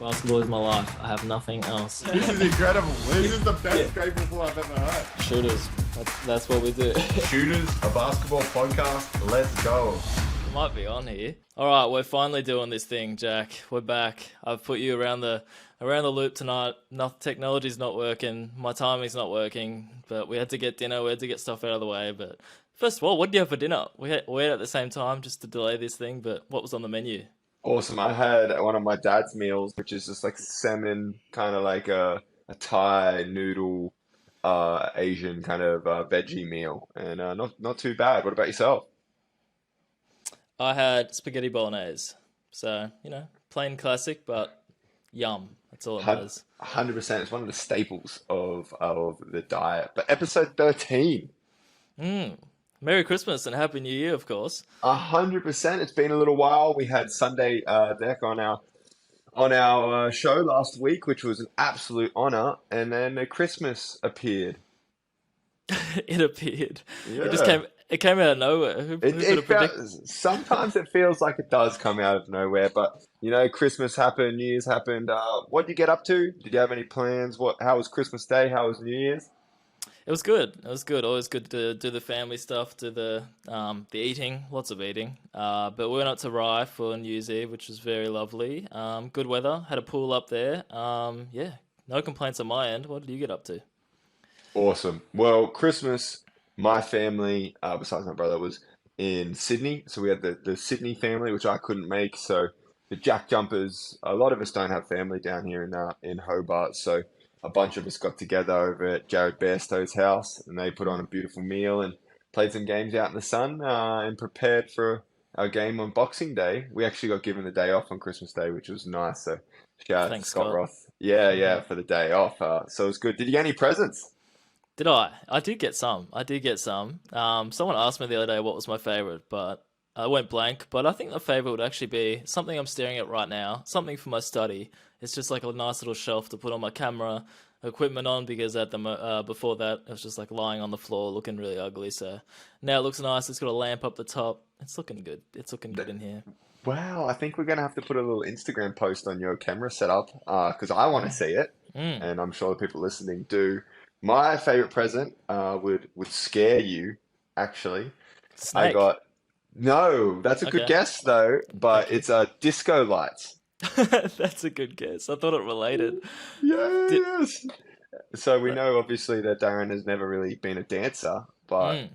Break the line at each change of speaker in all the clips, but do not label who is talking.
Basketball is my life. I have nothing else.
This is incredible. This is the best Grateful I've ever heard.
Shooters. That's what we do.
Shooters, a basketball podcast. Let's go.
Might be on here. All right, we're finally doing this thing, Jack. We're back. I've put you around the loop tonight. Technology's not working. My timing's not working. But we had to get dinner. We had to get stuff out of the way. But first of all, what did you have for dinner? We ate at the same time just to delay this thing. But what was on the menu?
Awesome. I had one of my dad's meals, which is just like salmon, kind of like a Thai noodle, Asian kind of veggie meal, and not too bad. What about yourself?
I had spaghetti bolognese. So, plain classic, but yum. That's all it matters.
100%. It's one of the staples of the diet. But episode 13.
Merry Christmas and Happy New Year, of course.
100%. It's been a little while. We had Sunday Deck on our show last week, which was an absolute honor, and then Christmas appeared.
It appeared.
Yeah.
It came out of nowhere. Who could have predicted?
Sometimes it feels like it does come out of nowhere, but Christmas happened, New Year's happened. What did you get up to? Did you have any plans? How was Christmas Day? How was New Year's?
It was good. It was good. Always good to do the family stuff, do the eating, lots of eating. But we went up to Rye for New Year's Eve, which was very lovely. Good weather. Had a pool up there. Yeah, no complaints on my end. What did you get up to?
Awesome. Well, Christmas, my family, besides my brother, was in Sydney. So we had the Sydney family, which I couldn't make. So the Jack Jumpers, a lot of us don't have family down here in Hobart. So a bunch of us got together over at Jared Bairstow's house, and they put on a beautiful meal and played some games out in the sun and prepared for our game on Boxing Day. We actually got given the day off on Christmas Day, which was nice. So shout out to
Thanks,
Scott
Scott.
Roth. Yeah, for the day off. So it was good. Did you get any presents?
Did I? I did get some. Someone asked me the other day what was my favorite, but I went blank. But I think the favorite would actually be something I'm staring at right now, something for my study. It's just like a nice little shelf to put all my camera equipment on, because before that it was just like lying on the floor looking really ugly. So now it looks nice. It's got a lamp up the top. It's looking good. It's looking good in here.
Wow, I think we're going to have to put a little Instagram post on your camera setup because I want to see it, and I'm sure the people listening do. My favorite present would scare you, actually.
Snake.
No, that's a good
Okay.
guess though, but it's disco lights.
That's a good guess. I thought it related.
Yes. So we know obviously that Darren has never really been a dancer, but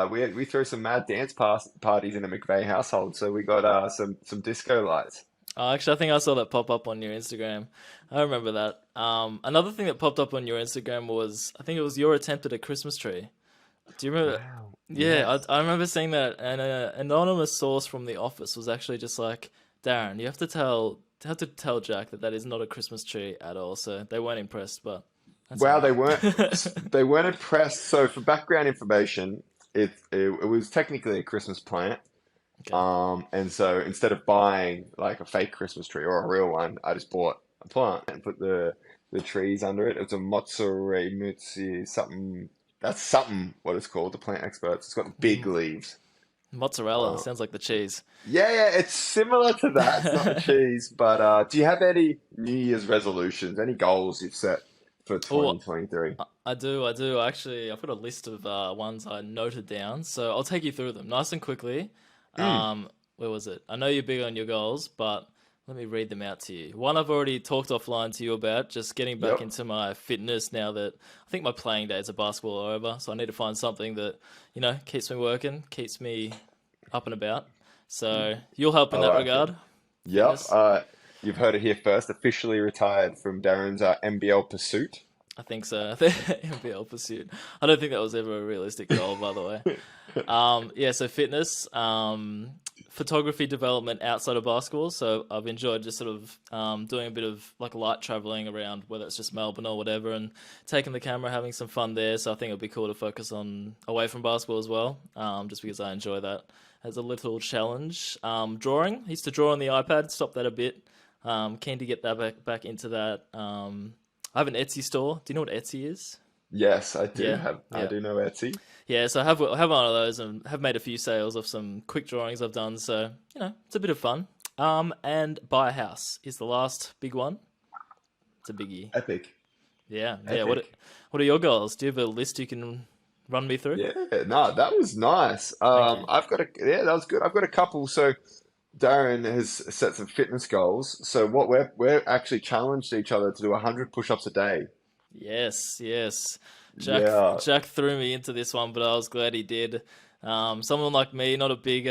we threw some mad dance parties in the McVeigh household, so we got some disco lights.
Oh, actually, I think I saw that pop up on your Instagram. I remember that. Another thing that popped up on your Instagram was, I think it was your attempt at a Christmas tree. Do you remember?
Wow.
Yeah,
Yes.
I remember seeing that, and an anonymous source from the office was actually just like, Darren, you have to tell Jack that is not a Christmas tree at all. So they weren't impressed, but that's
Wow,
all
they
right.
weren't impressed. So for background information, it was technically a Christmas plant.
Okay.
And so instead of buying like a fake Christmas tree or a real one, I just bought a plant and put the trees under it. It's a mozzarella muzzi, something. That's something what it's called. The plant experts. It's got big leaves.
Mozzarella sounds like the cheese.
Yeah, it's similar to that. It's not the cheese, but do you have any New Year's resolutions? Any goals you've set for
Oh,
2023?
I do. Actually, I've got a list of ones I noted down, so I'll take you through them nice and quickly. Where was it? I know you're big on your goals, but let me read them out to you. One I've already talked offline to you about, just getting back
Yep.
into my fitness now that I think my playing days of basketball are over, so I need to find something that, keeps me working, keeps me up and about. So you'll help
I
in that
like it.
regard.
Yep.
Fitness.
You've heard it here first. Officially retired from Darren's NBL pursuit.
I think so. I think NBL pursuit. I don't think that was ever a realistic goal, by the way. Yeah, so fitness, photography development outside of basketball. So I've enjoyed just sort of doing a bit of like light traveling around, whether it's just Melbourne or whatever, and taking the camera, having some fun there. So I think it'd be cool to focus on away from basketball as well, just because I enjoy that as a little challenge. Drawing. I used to draw on the iPad, stopped that a bit. Keen to get that back into that. I have an Etsy store. Do you know what Etsy is?
Yes, I do
Yeah,
I
yeah.
do know Etsy.
Yeah, so I have one of those and have made a few sales of some quick drawings I've done. So, it's a bit of fun. And buy a house is the last big one. It's a biggie.
Epic.
Yeah, yeah.
Epic.
What are your goals? Do you have a list you can run me through?
Yeah, no, that was nice.
Thank you.
That was good. I've got a couple. So Darren has set some fitness goals. So what we're actually challenged each other to do 100 push-ups a day.
Yes, yes.
Yeah.
Jack threw me into this one, but I was glad he did. Someone like me, not a big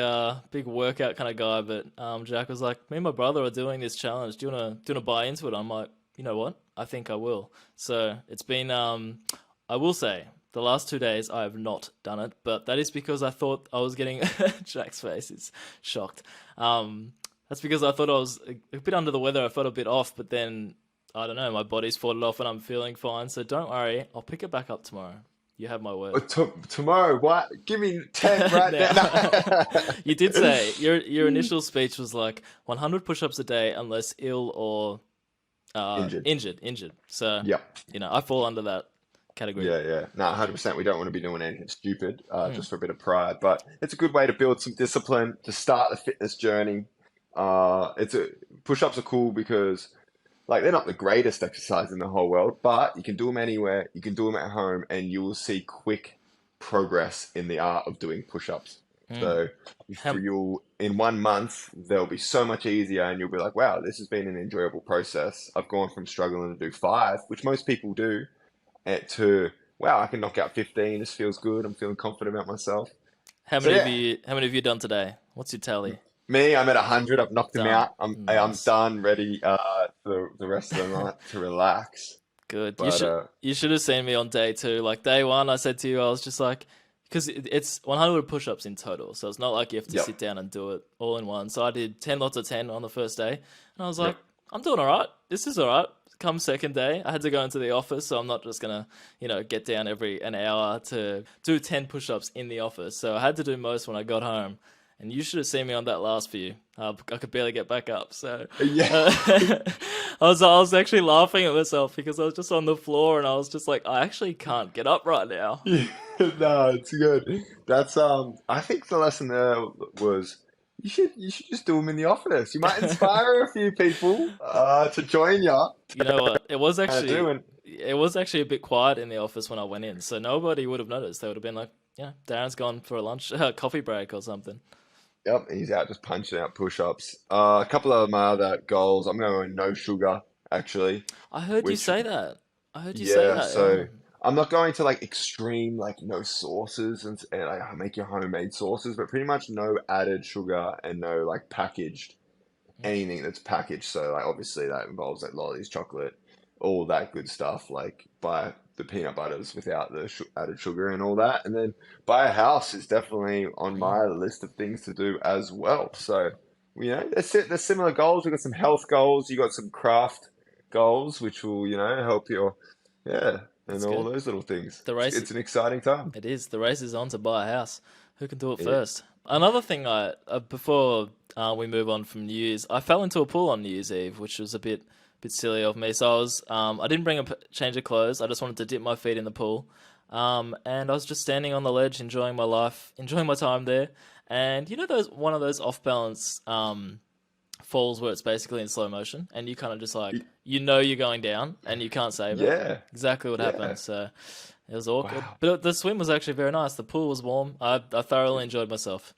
workout kind of guy, but Jack was like, me and my brother are doing this challenge. Do you wanna buy into it? I'm like, you know what? I think I will. So it's been I will say the last 2 days I have not done it, but that is because I thought I was getting Jack's face is shocked. That's because I thought I was a bit under the weather. I felt a bit off, but then I don't know. My body's fought it off, and I'm feeling fine. So don't worry. I'll pick it back up tomorrow. You have my word.
Tomorrow, what? Give me 10 right
Now,
now.
you did say your initial speech was like 100 push-ups a day unless ill or
Injured.
injured. So
Yep.
I fall under that category.
Yeah, yeah. No, 100%. We don't want to be doing anything stupid,
Mm.
just for a bit of pride. But it's a good way to build some discipline, to start the fitness journey. Push-ups are cool because like they're not the greatest exercise in the whole world, but you can do them anywhere. You can do them at home, and you will see quick progress in the art of doing push-ups.
Mm.
So
How,
you'll in 1 month they'll be so much easier, and you'll be like, "Wow, this has been an enjoyable process. I've gone from struggling to do five, which most people do, to wow, I can knock out 15. This feels good. I'm feeling confident about myself."
how
So
many of
yeah,
you how many of you done today? What's your tally?
me, I'm at 100. I've knocked him
Done.
out. I'm
Nice.
done, ready for the rest of the night to relax.
Good.
But
You should have seen me on day two. Like day one, I said to you, I was just like, because it's 100 push-ups in total, so it's not like you have to
yep,
sit down and do it all in one. So I did 10 lots of 10 on the first day, and I was like,
yep.
I'm doing all right. This is all right. Come second day, I had to go into the office, so I'm not just gonna, get down every an hour to do 10 push-ups in the office. So I had to do most when I got home, and you should have seen me on that last few. I could barely get back up. So
Yeah.
I was actually laughing at myself because I was just on the floor and I was just like, I actually can't get up right now.
Yeah. No, it's good. That's I think the lesson there was you should just do them in the office. You might inspire a few people to join you
You know what?
and do and
It was actually a bit quiet in the office when I went in, so nobody would have noticed. They would have been like, yeah, Darren's gone for a lunch, coffee break or something.
yep, he's out just punching out push-ups. A couple of my other goals. I'm going no sugar actually,
I heard you
which
say that. I heard you say
yeah,
that. Yeah.
so I'm not going to like extreme, like no sauces and like make your homemade sauces, but pretty much no added sugar and no like packaged
Mm.
anything that's packaged. So like obviously that involves like lollies, chocolate, all that good stuff. Like buy the peanut butters without the added sugar and all that, and then buy a house is definitely on
Mm.
my list of things to do as well. So that's it. There's similar goals. We've got some health goals. You got some craft goals, which will help your yeah, and
That's
all
good.
those little things.
The
It's,
race.
it's an exciting time.
It is. The race is on to buy a house. Who can do it
Yeah.
first? Another thing, before we move on from New Year's, I fell into a pool on New Year's Eve, which was a bit silly of me. So I didn't bring a change of clothes. I just wanted to dip my feet in the pool, and I was just standing on the ledge, enjoying my life, enjoying my time there. And those one of those off balance falls where it's basically in slow motion, and you kind of just like
Y-
you're going down, and you can't save it.
Yeah.
Exactly what
Yeah.
happened. So. It was awkward,
Wow.
but the swim was actually very nice. The pool was warm. I thoroughly enjoyed myself.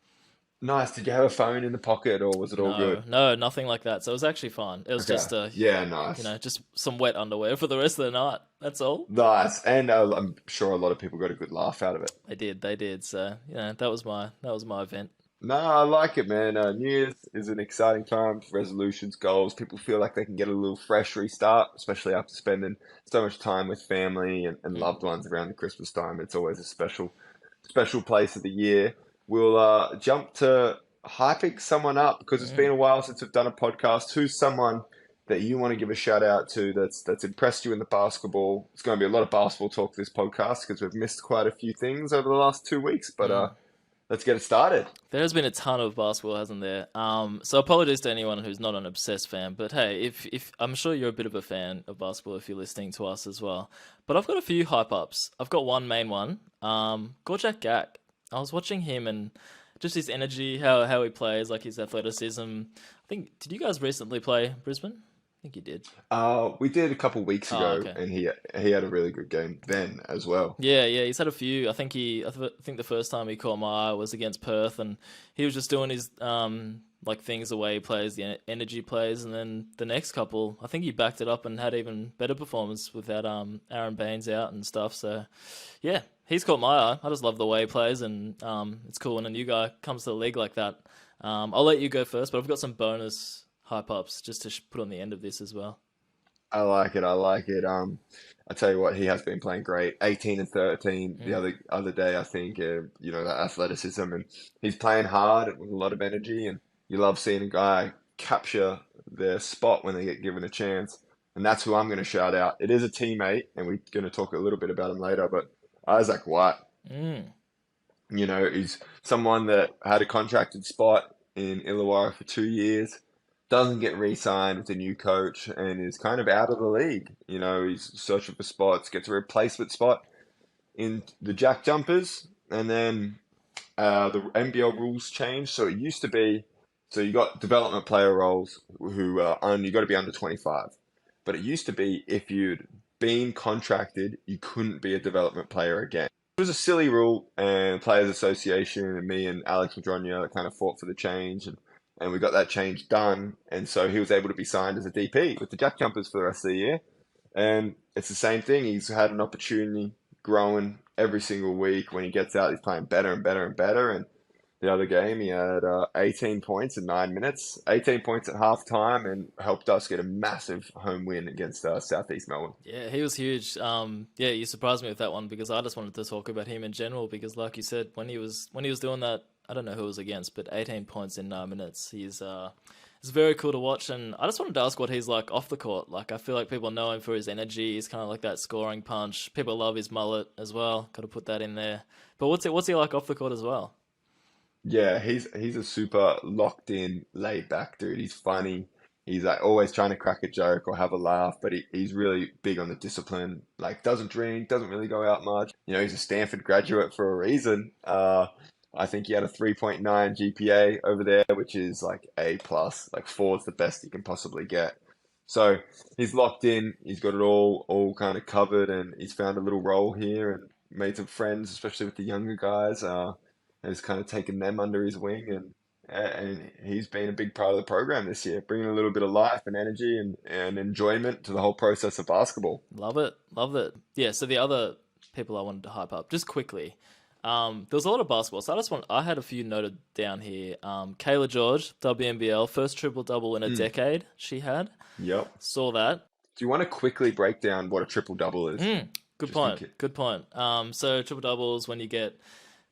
Nice. Did you have a phone in the pocket or was it all
No,
good?
no, nothing like that. So it was actually fine. It was
Okay.
just
Yeah, nice.
just some wet underwear for the rest of the night. That's all.
Nice. And I'm sure a lot of people got a good laugh out of it.
They did. So that was my event.
No, I like it, man. New Year's is an exciting time for resolutions, goals. People feel like they can get a little fresh restart, especially after spending so much time with family and
Mm,
loved ones around the Christmas time. It's always a special place of the year. We'll jump to hyping someone up because it's
mm.
been a while since we've done a podcast. Who's someone that you want to give a shout out to that's impressed you in the basketball? It's going to be a lot of basketball talk this podcast because we've missed quite a few things over the last 2 weeks, but
Mm.
let's get it started.
There has been a ton of basketball, hasn't there? So apologies to anyone who's not an obsessed fan, but hey, if I'm sure you're a bit of a fan of basketball if you're listening to us as well. But I've got a few hype ups. I've got one main one. Gorjak Gak. I was watching him and just his energy, how he plays, like his athleticism. I think, did you guys recently play Brisbane? I think you did.
We did a couple weeks
Oh,
ago,
okay.
and he had a really good game then as well.
Yeah, he's had a few. I think the first time he caught my eye was against Perth, and he was just doing his like things the way he plays, the energy plays, and then the next couple, I think he backed it up and had even better performance without Aaron Baines out and stuff. So yeah, he's caught my eye. I just love the way he plays, and it's cool when a new guy comes to the league like that. I'll let you go first, but I've got some bonus hype ups just to put on the end of this as well.
I like it. I like it. I tell you what, he has been playing great. 18 and 13 the
Mm.
other day, I think. You know, that athleticism, and he's playing hard with a lot of energy. And you love seeing a guy capture their spot when they get given a chance. And that's who I'm going to shout out. It is a teammate, and we're going to talk a little bit about him later. But Isaac White,
Mm.
you know, he's someone that had a contracted spot in Illawarra for 2 years, doesn't get re-signed with a new coach, and is kind of out of the league. You know, he's searching for spots, gets a replacement spot in the Jack Jumpers, and then the NBL rules changed. So it used to be, so you got development player roles who only you got to be under 25, but it used to be if you'd been contracted, you couldn't be a development player again. It was a silly rule, and Players Association and me and Alex Madronia kind of fought for the change, and we got that change done. And so he was able to be signed as a DP with the Jack Jumpers for the rest of the year. And it's the same thing. He's had an opportunity growing every single week. When he gets out, he's playing better and better and better. And the other game, he had 18 points in 9 minutes, 18 points at halftime, and helped us get a massive home win against Southeast Melbourne.
Yeah, he was huge. Yeah, you surprised me with that one because I just wanted to talk about him in general because, like you said, when he was doing that, I don't know who it was against, but 18 points in 9 minutes. It's very cool to watch, and I just wanted to ask what he's like off the court. Like, I feel like people know him for his energy. He's kind of like that scoring punch. People love his mullet as well. Got to put that in there. But what's he like off the court as well?
Yeah, he's a super locked in, laid back dude. He's funny. He's like always trying to crack a joke or have a laugh, but he's really big on the discipline. Like doesn't drink, doesn't really go out much. You know, he's a Stanford graduate for a reason. I think he had a 3.9 GPA over there, which is like A plus. Like four is the best you can possibly get. So he's locked in. He's got it all kind of covered, and he's found a little role here and made some friends, especially with the younger guys. Has kind of taken them under his wing, and he's been a big part of the program this year, bringing a little bit of life and energy and enjoyment to the whole process of basketball.
Love it, love it. Yeah. So the other people I wanted to hype up just quickly. There was a lot of basketball, so I had a few noted down here. Kayla George, WNBL, first triple double in a
Mm,
decade. She had
yep.
saw that.
Do you want to quickly break down what a triple double is?
Mm, good
Just in
point.
case.
Good point. So triple doubles when you get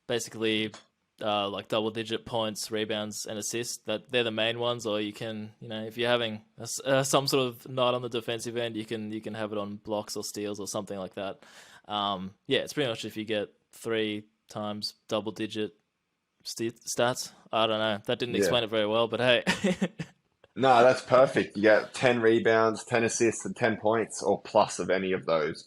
basically like double digit points, rebounds, and assists. That they're the main ones. Or you can, if you're having some sort of night on the defensive end, you can have it on blocks or steals or something like that. Yeah, it's pretty much if you get 3 times double digit stats. I don't know. That didn't
Yeah.
explain it very well, but hey.
No, that's perfect. You get 10 rebounds, 10 assists, and 10 points, or plus of any of those,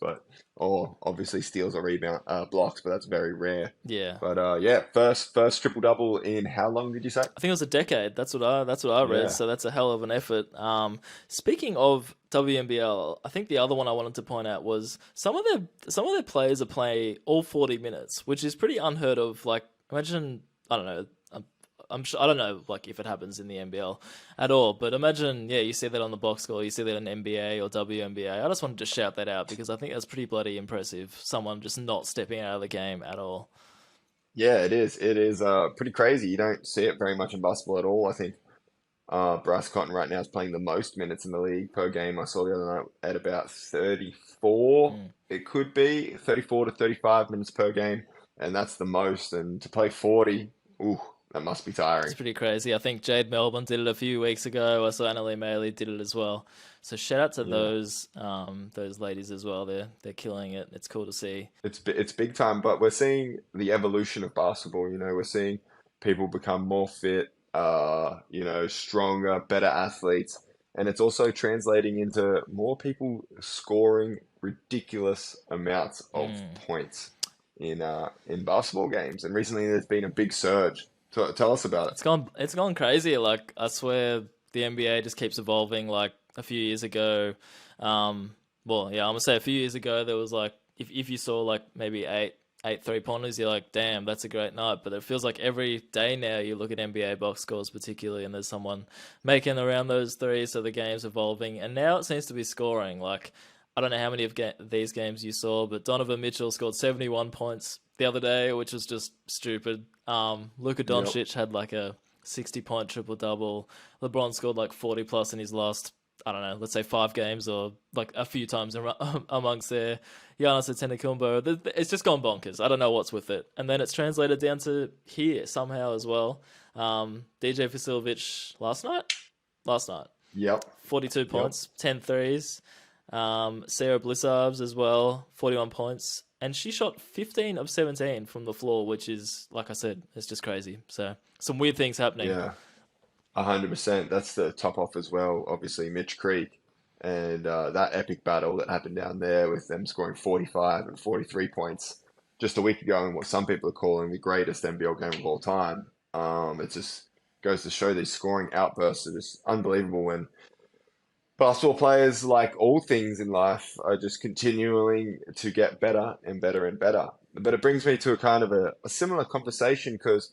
or obviously steals or rebound blocks, but that's very rare.
Yeah.
But yeah, first triple double in how long did you say?
I think it was a decade. That's what I read.
Yeah.
So that's a hell of an effort. Speaking of WNBL, I think the other one I wanted to point out was some of their players are playing all 40 minutes, which is pretty unheard of. Like imagine I don't know. I'm sure I don't know like if it happens in the NBL at all, but imagine you see that on the box score, you see that in NBA or WNBA. I just wanted to shout that out because I think that's pretty bloody impressive. Someone just not stepping out of the game at all.
Yeah, it is. It is pretty crazy. You don't see it very much in basketball at all. I think Bryce Cotton right now is playing the most minutes in the league per game. I saw the other night at about 34.
Mm.
It could be 34 to 35 minutes per game, and that's the most. And to play 40, ooh, that must be
It's
tiring.
pretty crazy. I think Jade Melbourne did it a few weeks ago. I saw Annalie Maley did it as well. So shout out to
Yeah.
those ladies as well. They're killing it. It's cool to see.
It's big time, but we're seeing the evolution of basketball. You know, we're seeing people become more fit, you know, stronger, better athletes, and it's also translating into more people scoring ridiculous amounts of
Mm.
points in basketball games. And recently, there's been a big surge. Tell us about it.
It's gone crazy. Like I swear the NBA just keeps evolving. Like a few years ago, well, yeah, I'm gonna say a few years ago there was like if you saw like maybe eight 3-pointers, you're like, damn, that's a great night. But it feels like every day now you look at NBA box scores particularly, and there's someone making around those threes, so the game's evolving. And now it seems to be scoring. Like I don't know how many of these games you saw, but Donovan Mitchell scored 71 points the other day, which was just stupid. Luka
Yep.
Doncic had like a 60-point triple double. LeBron scored like 40 plus in his last, I don't know, let's say 5 games or like a few times amongst there. Giannis Antetokounmpo, it's just gone bonkers. I don't know what's with it. And then it's translated down to here somehow as well. DJ Vasiljevic last night,
Yep.
42
Yep.
points, 10 threes. Sarah Blissarves as well, 41 points. And she shot 15 of 17 from the floor, which is, like I said, it's just crazy. So some weird things happening.
Yeah. 100%. That's the top off as well. Obviously, Mitch Creek and that epic battle that happened down there with them scoring 45 and 43 points just a week ago in what some people are calling the greatest NBL game of all time. It just goes to show these scoring outbursts are just unbelievable when basketball players, like all things in life, are just continuing to get better and better and better. But it brings me to a kind of a similar conversation because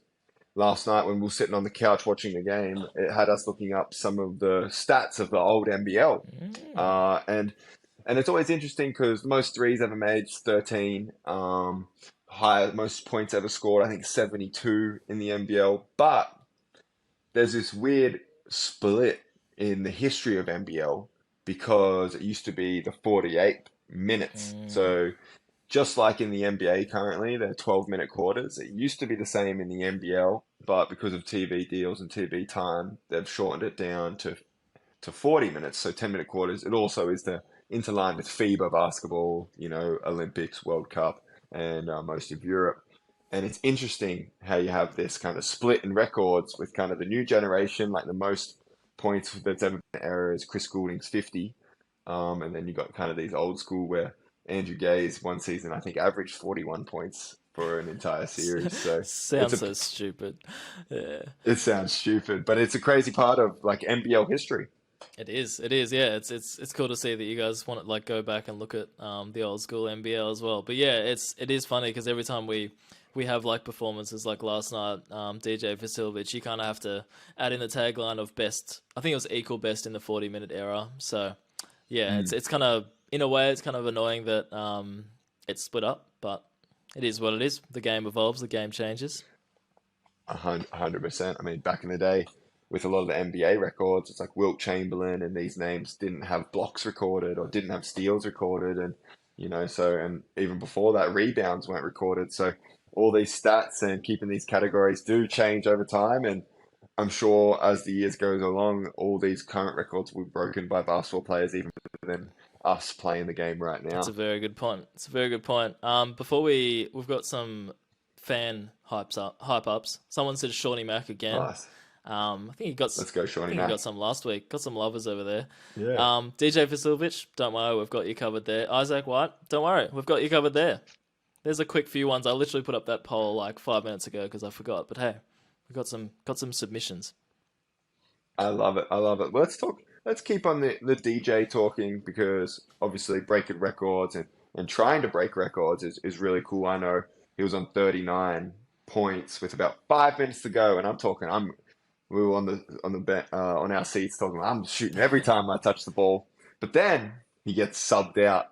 last night when we were sitting on the couch watching the game, it had us looking up some of the stats of the old NBL.
Mm.
And it's always interesting because most threes ever made is 13. Most points ever scored, I think 72 in the NBL. But there's this weird split in the history of NBL because it used to be the 48 minutes.
Mm.
So just like in the NBA currently, they're 12-minute quarters. It used to be the same in the NBL, but because of TV deals and TV time, they've shortened it down to 40 minutes, so 10-minute quarters. It also is the interlined with FIBA basketball, Olympics, World Cup, and most of Europe. And it's interesting how you have this kind of split in records with kind of the new generation, like the most points that's ever been in the era is Chris Goulding's 50. And then you got kind of these old school where Andrew Gaze one season, I think, averaged 41 points for an entire series. So it's
Sounds
a
so stupid. Yeah.
it sounds stupid, but it's a crazy part of like NBL history.
It is. It is. Yeah. It's cool to see that you guys want to like go back and look at the old school NBL as well. But yeah, it is funny because every time we have like performances like last night, DJ Vasiljevic, you kind of have to add in the tagline of best. I think it was equal best in the 40-minute era. So yeah,
Mm.
it's kind of in a way it's kind of annoying that it's split up, but it is what it is. The game evolves. The game changes.
100%. I mean, back in the day, with a lot of the NBA records, it's like Wilt Chamberlain and these names didn't have blocks recorded or didn't have steals recorded, and and even before that, rebounds weren't recorded. So all these stats and keeping these categories do change over time, and I'm sure as the years goes along, all these current records will be broken by basketball players, even than us playing the game right
That's a
now.
very good point. It's a very good point. Before we've got some fan hype ups. Someone said Shawnee Mack again.
Nice.
I think he got
Let's go,
I
Shawnee
think he got
Mac.
some last week. Got some lovers over there.
Yeah.
DJ Vasiljevic, don't worry, we've got you covered there. Isaac White, don't worry, we've got you covered there. There's a quick few ones. I literally put up that poll like 5 minutes ago because I forgot. But hey, we got some submissions.
I love it. I love it. Let's talk. Let's keep on the DJ talking because obviously breaking records and trying to break records is really cool. I know he was on 39 points with about 5 minutes to go, and I'm talking. We were on our seats talking. I'm shooting every time I touch the ball, but then he gets subbed out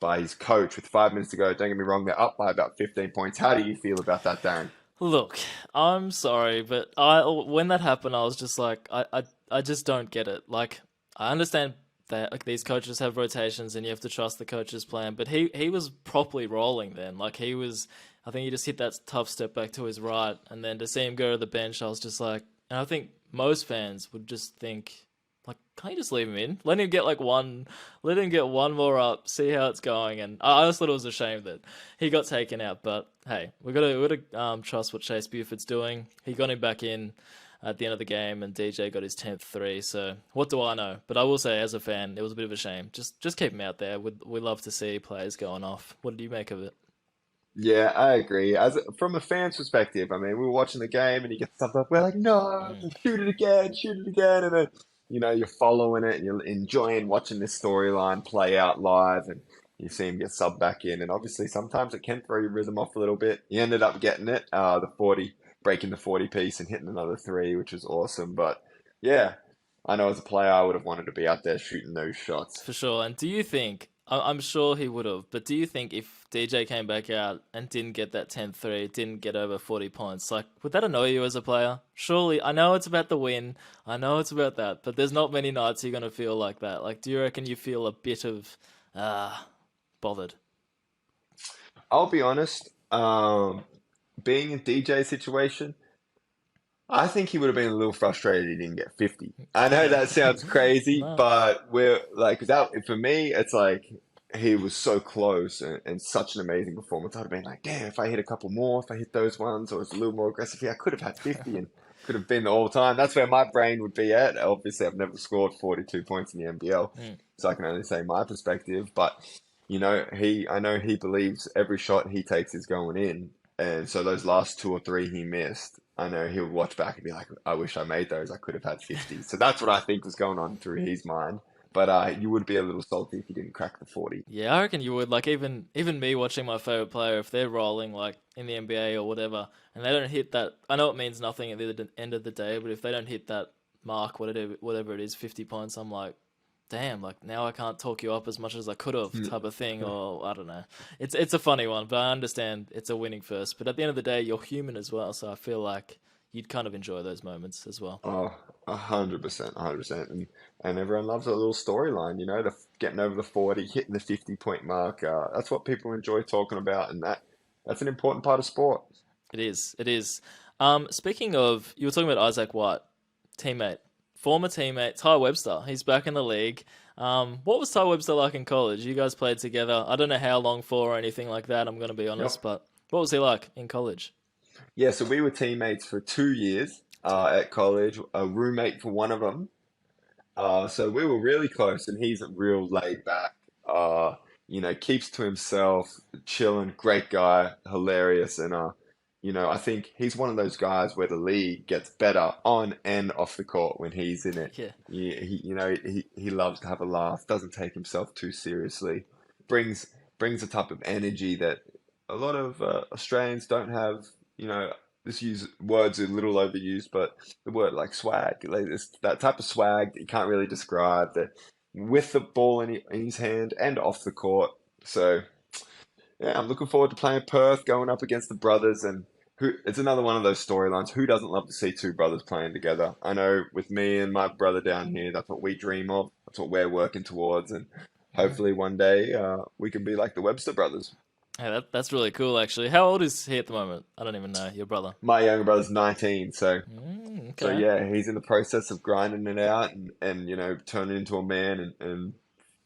by his coach with 5 minutes to go. Don't get me wrong; they're up by about 15 points. How do you feel about that, Darren?
Look, I'm sorry, but I when that happened, I was just like, I just don't get it. Like, I understand that like these coaches have rotations and you have to trust the coach's plan, but he was properly rolling then. Like he was, I think he just hit that tough step back to his right, and then to see him go to the bench, I was just like, and I think most fans would just think. Like, can't you just leave him in? Let him get one more up, see how it's going. And I just thought it was a shame that he got taken out. But hey, we gotta trust what Chase Buford's doing. He got him back in at the end of the game, and DJ got his 10th three. So what do I know? But I will say, as a fan, it was a bit of a shame. Just keep him out there. We love to see players going off. What did you make of it?
Yeah, I agree. From a fan's perspective, I mean, we were watching the game and he gets stuff up. We're like, no,
Mm,
shoot it again, and then you're following it and you're enjoying watching this storyline play out live, and you see him get subbed back in, and obviously sometimes it can throw your rhythm off a little bit. He ended up getting it, the 40, breaking the 40 piece and hitting another three, which was awesome. But yeah, I know as a player, I would have wanted to be out there shooting those shots.
for sure. And do you think, I'm sure he would have, but do you think if DJ came back out and didn't get that 10-3, didn't get over 40 points, like, would that annoy you as a player? Surely, I know it's about the win, I know it's about that, but there's not many nights you're going to feel like that. Like, do you reckon you feel a bit of, bothered?
I'll be honest, being in DJ's situation. I think he would have been a little frustrated he didn't get 50. I know that sounds crazy,
No.
but we're like that for me, it's like he was so close and such an amazing performance. I'd have been like, damn, if I hit a couple more, if I hit those ones or was a little more aggressive, I could have had 50 and could have been the all time. That's where my brain would be at. Obviously, I've never scored 42 points in the NBL,
Mm.
so I can only say my perspective. But I know he believes every shot he takes is going in, and so those last two or three he missed, I know he'll watch back and be like, I wish I made those. I could have had 50. So that's what I think was going on through his mind. But you would be a little salty if you didn't crack the 40.
Yeah, I reckon you would. Like even me watching my favorite player, if they're rolling like in the NBA or whatever, and they don't hit that, I know it means nothing at the end of the day, but if they don't hit that mark, whatever it is, 50 points, I'm like, damn, like now I can't talk you up as much as I could have, type of thing, or I don't know. It's a funny one, but I understand it's a winning first. But at the end of the day, you're human as well, so I feel like you'd kind of enjoy those moments as well.
Oh, 100%, 100%. And everyone loves a little storyline, the getting over the 40, hitting the 50-point mark. That's what people enjoy talking about, and that's an important part of sport.
It is. It is. Speaking of, you were talking about Isaac White, teammate, former teammate, Ty Webster. He's back in the league. What was Ty Webster like in college? You guys played together. I don't know how long for or anything like that. I'm going to be honest,
Yep.
but what was he like in college?
Yeah, so we were teammates for 2 years at college, a roommate for one of them. So we were really close, and he's a real laid back, keeps to himself, chilling, great guy, hilarious, and I think he's one of those guys where the league gets better on and off the court when he's in it.
Yeah,
He loves to have a laugh, doesn't take himself too seriously, brings brings a type of energy that a lot of Australians don't have. You know, this use words are a little overused, but the word like swag, like this, that type of swag that you can't really describe. That with the ball in his hand and off the court. So yeah, I'm looking forward to playing Perth, going up against the brothers, and who. It's another one of those storylines. Who doesn't love to see two brothers playing together? I know with me and my brother down here, that's what we dream of. That's what we're working towards, and hopefully one day we can be like the Webster brothers.
hey, that's really cool. Actually, how old is he at the moment? I don't even know. Your brother.
My younger brother's 19, so
Okay.
yeah, he's in the process of grinding it out and turning into a man and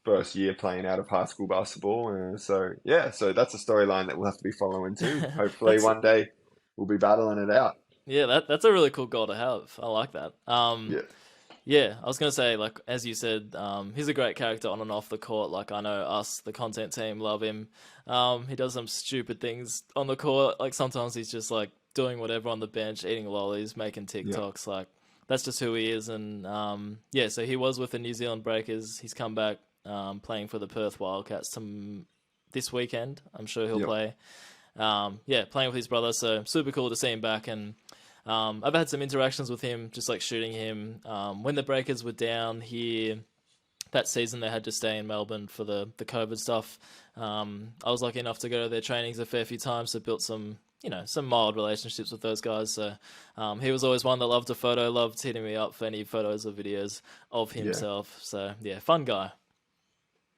first year playing out of high school basketball. So yeah, so that's a storyline that we'll have to be following too. Hopefully
That's
one day we'll be battling it out.
yeah. That's a really cool goal to have. I like that.
Yeah,
Yeah, I was gonna say, like as you said, he's a great character on and off the court. Like I know us, the content team, love him. He does some stupid things on the court. Like sometimes he's just like doing whatever on the bench, eating lollies, making
yeah,
TikToks. Like that's just who he is. And yeah, so he was with the New Zealand Breakers. He's come back playing for the Perth Wildcats this weekend. I'm sure he'll
yeah,
play. Yeah, playing with his brother. So super cool to see him back. And I've had some interactions with him, just like shooting him. When the Breakers were down here that season, they had to stay in Melbourne for the COVID stuff. I was lucky enough to go to their trainings a fair few times, so built some mild relationships with those guys. So he was always one that loved a photo, loved hitting me up for any photos or videos of
yeah.
himself. So yeah, fun guy.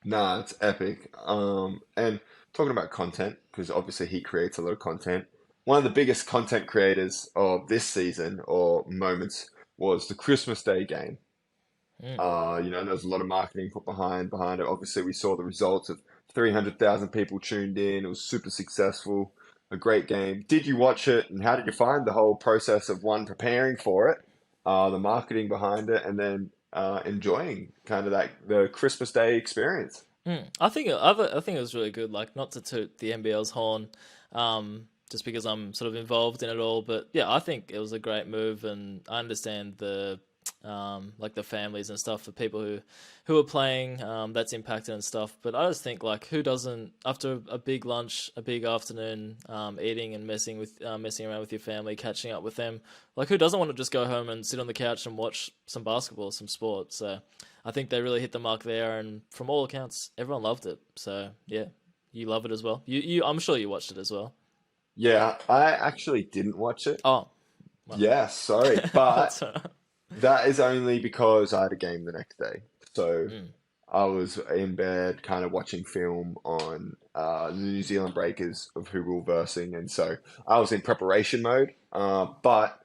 Nah, it's epic. And talking about content, because obviously he creates a lot of content. One of the biggest content creators of this season or moments was the Christmas Day game.
Mm.
There was a lot of marketing put behind it. Obviously, we saw the results of 300,000 people tuned in. It was super successful, a great game. Did you watch it, and how did you find the whole process of one preparing for it, the marketing behind it, and then enjoying kind of that the Christmas Day experience?
I think it was really good. Like not to toot the NBL's horn, just because I'm sort of involved in it all. But yeah, I think it was a great move, and I understand the like the families and stuff for people who are playing, that's impacted and stuff. But I just think like who doesn't after a big lunch, a big afternoon, eating and messing around with your family, catching up with them, like who doesn't want to just go home and sit on the couch and watch some basketball, some sport? So I think they really hit the mark there, and from all accounts, everyone loved it. So yeah, you love it as well. I'm sure you watched it as well.
Yeah, I actually didn't watch it.
Oh, well,
Yeah, sorry, but
that's all right.
that is only because I had a game the next day. So
Mm.
I was in bed, kind of watching film on the New Zealand Breakers of who we were versing, and so I was in preparation mode. But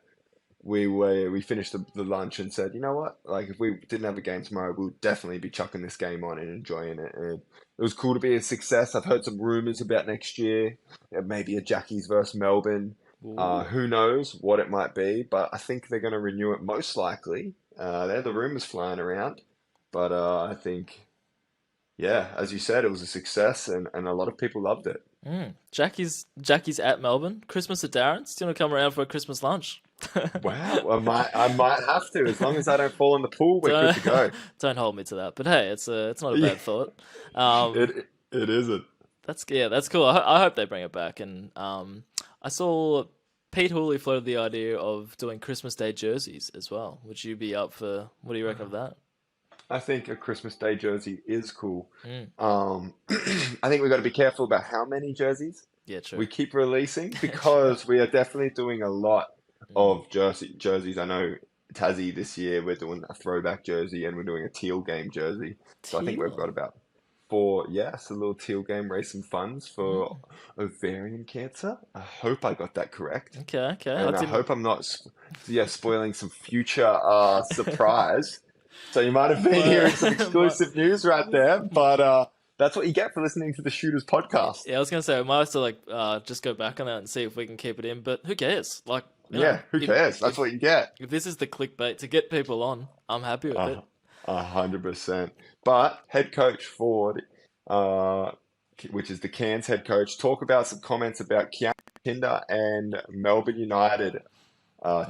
we finished the lunch and said, you know what? Like if we didn't have a game tomorrow, we'll definitely be chucking this game on and enjoying it. And it was cool to be a success. I've heard some rumors about next year, maybe a Jackies versus Melbourne.
Ooh.
Who knows what it might be, but I think they're going to renew it most likely. They're the rumors flying around, but I think, yeah, as you said, it was a success and a lot of people loved it.
Jackie's at Melbourne. Christmas at Darren's. Do you want to come around for a Christmas lunch?
Wow, I might have to. As long as I don't fall in the pool, we're good
don't
to go.
don't hold me to that. But hey, it's not a
Yeah,
bad thought. Um,
it isn't.
that's cool. I hope they bring it back. And I saw Pete Hooley floated the idea of doing Christmas Day jerseys as well. Would you be up for? What do you reckon of that?
I think a Christmas Day jersey is cool.
Mm,
I think we've got to be careful about how many jerseys
yeah, true.
we keep releasing
True.
because we are definitely doing a lot
Mm.
of jerseys. I know Tassie this year we're doing a throwback jersey and we're doing a teal game jersey. So I think we've got
Teal.
about four, yes, a little teal game, raise some funds for
Mm.
ovarian cancer. I hope I got that correct.
Okay. I
And I
didn't.
hope I'm not, yeah, spoiling some future surprise. So you might have been
My,
hearing some
my,
exclusive news right there, but that's what you get for listening to the Shooters podcast.
Yeah, I was gonna say we might have to like just go back on that and see if we can keep it in. But who cares? Like
Yeah, who cares? That's
if
what you get.
if this is the clickbait to get people on, I'm happy with
Uh,
it.
100%. But head coach Ford, uh, which is the Cairns head coach, talk about some comments about Keanu Pinder and Melbourne United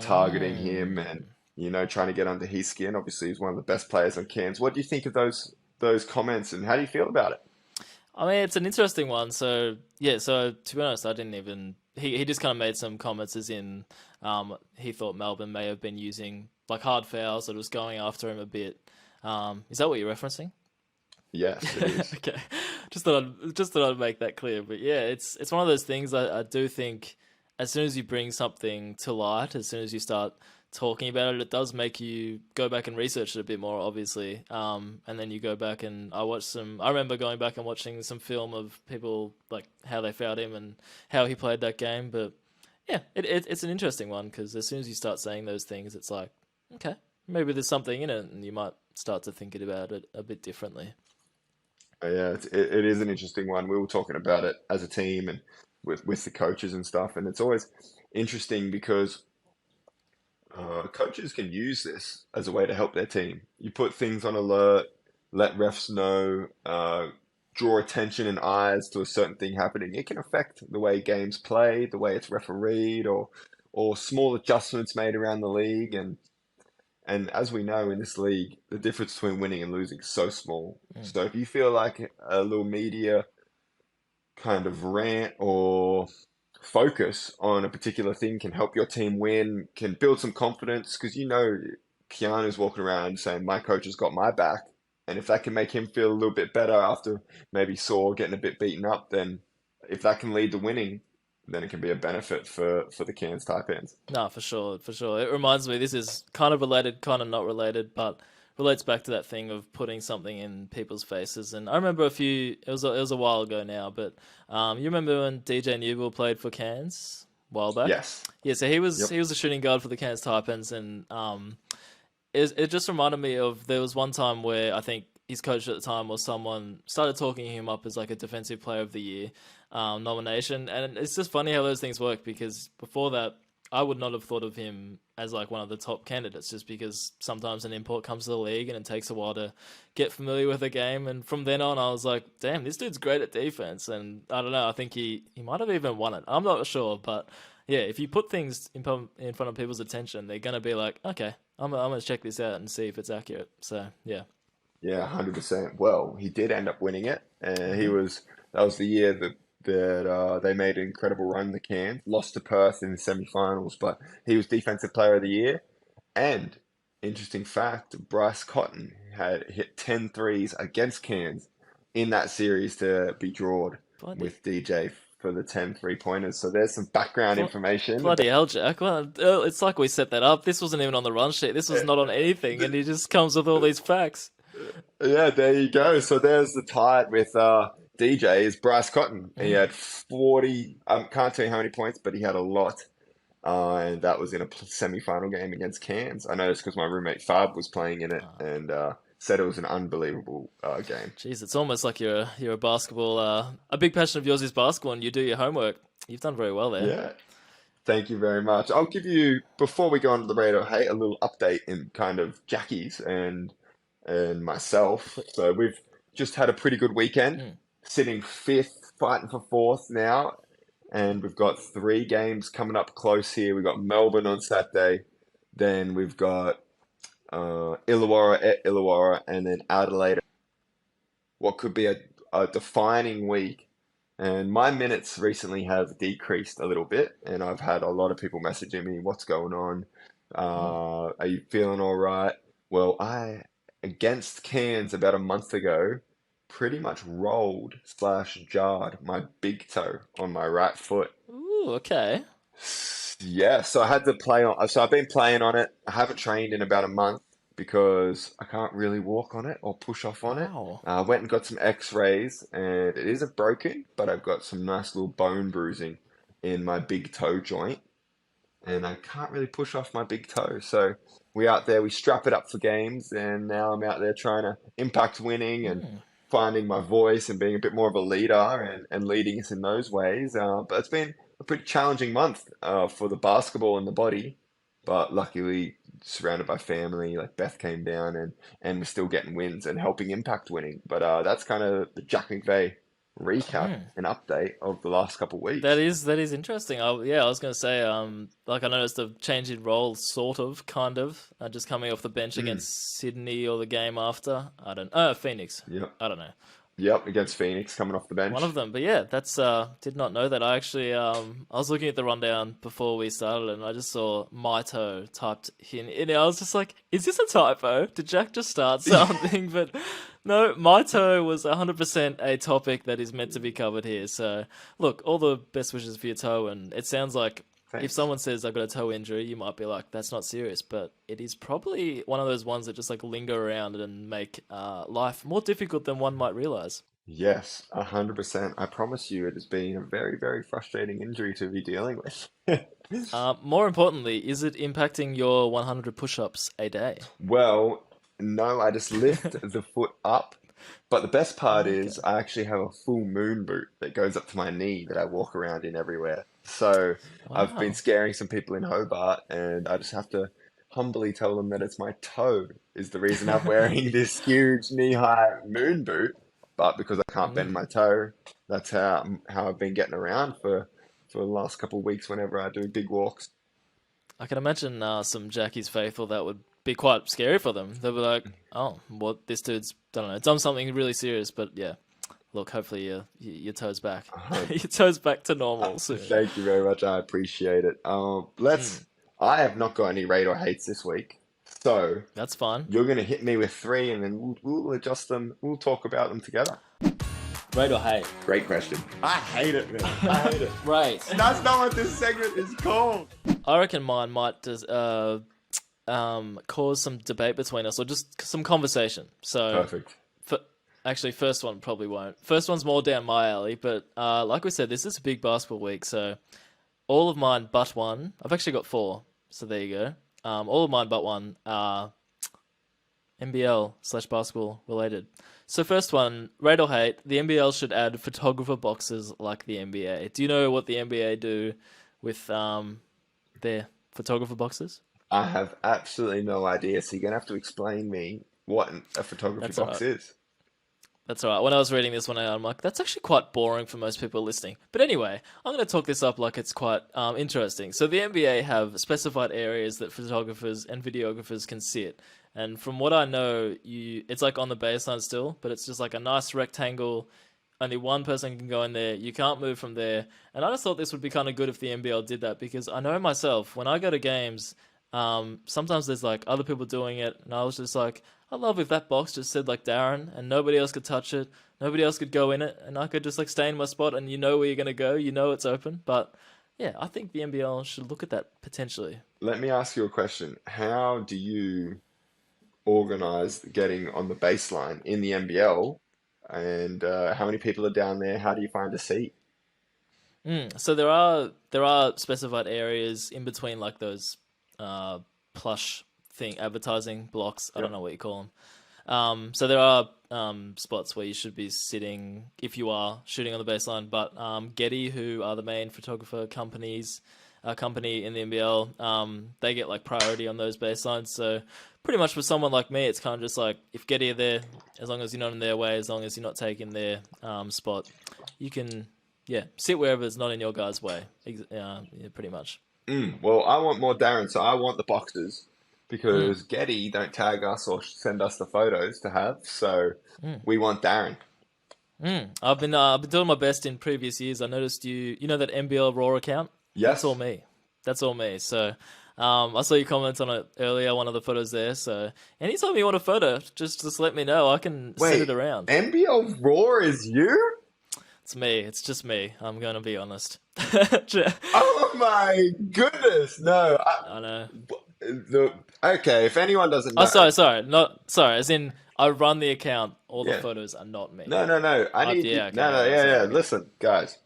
targeting him and
Mm.
trying to get under his skin. Obviously, he's one of the best players on Cairns. What do you think of those comments, and how do you feel about it?
I mean, it's an interesting one. So yeah, so to be honest, I didn't even. He just kind of made some comments as in, he thought Melbourne may have been using like hard fouls or just going after him a bit. Is that what you're referencing?
Yes, it is.
Okay, just thought I'd make that clear. But yeah, it's one of those things. I do think as soon as you bring something to light, as soon as you start talking about it, it does make you go back and research it a bit more, obviously. And then you go back and I watched some. I remember going back and watching some film of people like how they found him and how he played that game. But yeah, it's an interesting one because as soon as you start saying those things, it's like okay, maybe there's something in it, and you might start to think about it a bit differently.
Yeah, it is an interesting one. We were talking about it as a team and with the coaches and stuff, and it's always interesting because coaches can use this as a way to help their team. You put things on alert, let refs know, draw attention and eyes to a certain thing happening. It can affect the way games play, the way it's refereed, or small adjustments made around the league. And as we know in this league, the difference between winning and losing is so small.
Mm.
So if you feel like a little media kind of rant or focus on a particular thing can help your team win, can build some confidence, because Keanu's walking around saying, my coach has got my back. And if that can make him feel a little bit better after maybe sore, getting a bit beaten up, then if that can lead to winning, then it can be a benefit for the Cairns Taipans.
No, for sure, for sure. It reminds me, this is kind of related, kind of not related, but relates back to that thing of putting something in people's faces. And I remember it was a while ago now, but you remember when DJ Newell played for Cairns a while back?
Yes.
Yeah, so he was
Yep.
he was a shooting guard for the Cairns Taipans, and it just reminded me of there was one time where I think his coach at the time or someone started talking him up as like a defensive player of the year nomination, and it's just funny how those things work because before that I would not have thought of him as like one of the top candidates, just because sometimes an import comes to the league and it takes a while to get familiar with the game. And from then on, I was like, damn, this dude's great at defense. And I don't know, I think he might have even won it. I'm not sure, but yeah, if you put things in front of people's attention, they're gonna be like, okay, I'm gonna check this out and see if it's accurate. So yeah.
Yeah, 100%. Well, he did end up winning it, and
Hmm.
that was the year that they made an incredible run. The Cairns lost to Perth in the semi-finals, but he was Defensive Player of the Year. And interesting fact, Bryce Cotton had hit 10 threes against Cairns in that series to be drawed
Bloody,
with DJ for the 10 3-pointers. So there's some background
blo-
information.
bloody hell, Jack. Well, it's like we set that up. This wasn't even on the run sheet. This was not on anything, and he just comes with all these facts.
Yeah, there you go. So there's the tie with DJ is Bryce Cotton. He
Mm.
had 40, can't tell you how many points, but he had a lot. And that was in a semi-final game against Cairns. I noticed because my roommate Fab was playing in it and said it was an unbelievable game.
Jeez, it's almost like you're a basketball. A big passion of yours is basketball, and you do your homework. You've done very well there.
Yeah, thank you very much. I'll give you, before we go on to the radar, hey, a little update in kind of Jackie's and myself. So we've just had a pretty good weekend,
Mm.
sitting fifth, fighting for fourth now, and we've got 3 games coming up close here. We've got Melbourne on Saturday, then we've got Illawarra at Illawarra, and then Adelaide. What could be a defining week. And my minutes recently have decreased a little bit, and I've had a lot of people messaging me, "What's going on?
Mm.
Are you feeling all right?" Well, against Cairns about a month ago, pretty much rolled slash jarred my big toe on my right foot.
Ooh, okay.
Yeah, so I had to play on. So I've been playing on it. I haven't trained in about a month because I can't really walk on it or push off on it.
Wow.
I went and got some X-rays, and it isn't broken, but I've got some nice little bone bruising in my big toe joint, and I can't really push off my big toe. So we out there, we strap it up for games, and now I'm out there trying to impact winning and
Mm.
finding my voice and being a bit more of a leader and leading us in those ways. But it's been a pretty challenging month for the basketball and the body, but luckily surrounded by family. Like Beth came down and we're still getting wins and helping impact winning. But that's kind of the Jack McVeigh recap
Mm.
and update of the last couple of
That
weeks.
is interesting. Yeah, I was gonna say, like I noticed a change in role, sort of, kind of, just coming off the bench
Mm,
against Sydney or the game after. I don't. Phoenix.
yep,
I don't know.
yep, against Phoenix coming off the
One of
bench.
them, but yeah, that's did not know that. I actually I was looking at the rundown before we started, and I just saw Maito typed in. And I was just like, "Is this a typo? Did Jack just start something?" But no, Maito was 100% a topic that is meant to be covered here. So look, all the best wishes for your toe, and it sounds like if
Thanks.
someone says I've got a toe injury, you might be like, "That's not serious," but it is probably one of those ones that just like linger around and make life more difficult than one might realize.
Yes, 100%. I promise you, it has been a very, very frustrating injury to be dealing with.
More importantly, is it impacting your 100 push-ups a day?
Well, no, I just lift the foot up. But the best part is
Okay.
I actually have a full moon boot that goes up to my knee that I walk around in everywhere. So I've been
Wow.
scaring some people in Hobart, and I just have to humbly tell them that it's my toe is the reason I'm wearing this huge knee-high moon boot. But because I can't bend
Mm.
my toe, that's how I've been getting around for the last couple of weeks whenever I do big walks.
I can imagine some Jackie's faithful that would be quite scary for them. They'll be like, "Oh, what? This dude's don't know, done something really serious." But yeah, look, hopefully your toes back, your toes back to normal soon.
Thank you very much. I appreciate it.
Mm.
I have not got any rate or hates this week. So
That's fine.
you're going to hit me with 3 and then we'll adjust them. We'll talk about them together.
Rate or hate?
Great question. I hate it, man. I hate it.
Right.
That's not what this segment is called.
I reckon mine might cause some debate between us, or just some conversation. So
Perfect.
actually, first one probably won't. First one's more down my alley, but like we said, this is a big basketball week, so all of mine but one. I've actually got four, so there you go. All of mine but one are NBL/basketball related. So first one, rate or hate, the NBL should add photographer boxes like the NBA. Do you know what the NBA do with their photographer boxes?
I have absolutely no idea. So you're gonna have to explain me what a photography
That's all
box
right.
is.
That's all right. When I was reading this one out, I'm like, that's actually quite boring for most people listening. But anyway, I'm going to talk this up like it's quite interesting. So the NBA have specified areas that photographers and videographers can sit. And from what I know, it's like on the baseline still, but it's just like a nice rectangle. Only one person can go in there. You can't move from there. And I just thought this would be kind of good if the NBL did that because I know myself, when I go to games, sometimes there's like other people doing it. And I was just like, I love if that box just said like Darren and nobody else could touch it. Nobody else could go in it. And I could just like stay in my spot and you know where you're going to go. You know it's open. But yeah, I think the NBL should look at that potentially.
Let me ask you a question. How do you organize getting on the baseline in the NBL? And how many people are down there? How do you find a seat?
So there are specified areas in between like those uh, plush thing advertising blocks. I don't
Yep.
know what you call them. So there are spots where you should be sitting if you are shooting on the baseline. But Getty, who are the main photographer company in the NBL, they get like priority on those baselines. So pretty much for someone like me, it's kind of just like if Getty are there, as long as you're not in their way, as long as you're not taking their spot, you can sit wherever it's not in your guy's way. Yeah, pretty much.
Well, I want more Darren, so I want the boxes
Mm,
because Getty don't tag us or send us the photos to have. So
mm.
we want Darren.
I've been doing my best in previous years. I noticed you know that NBL Raw account. That's all
Yes.
me. That's all me. So I saw you comment on it earlier. One of the photos there. So anytime you want a photo, just let me know. I can send it
Wait,
around.
NBL Raw is you?
It's me. It's just me. I'm gonna be honest.
Oh my goodness! No,
I know.
the okay. If anyone doesn't
Oh,
know,
sorry, not sorry. As in, I run the account. All the
yeah,
photos are not me.
no. I need you.
Yeah,
No,
okay,
no,
okay,
yeah.
sorry.
Listen, guys.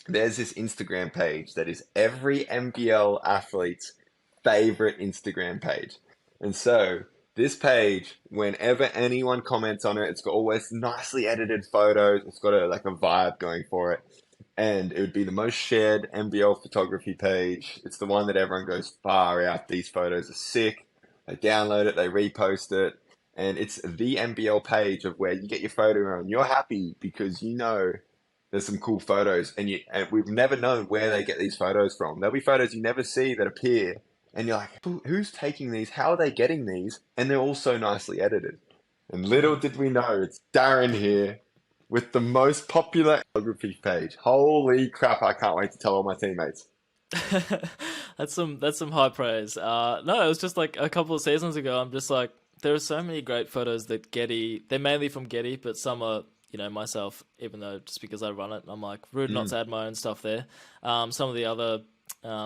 There's this Instagram page that is every NBL athlete's favorite Instagram page. And so this page, whenever anyone comments on it, it's got always nicely edited photos. It's got a like a vibe going for it. And it would be the most shared NBL photography page. It's the one that everyone goes far out. These photos are sick. They download it, they repost it. And it's the NBL page of where you get your photo and you're happy because you know there's some cool photos, and we've never known where they get these photos from. There'll be photos you never see that appear, and you're like, who's taking these? How are they getting these? And they're all so nicely edited. And little did we know, it's Darren here with the most popular photography page. Holy crap! I can't wait to tell all my teammates.
That's some high praise. No, it was just like a couple of seasons ago. I'm just like, there are so many great photos that Getty. They're mainly from Getty, but some are myself. Even though just because I run it, I'm like rude not
Mm,
to add my own stuff there. Some of the other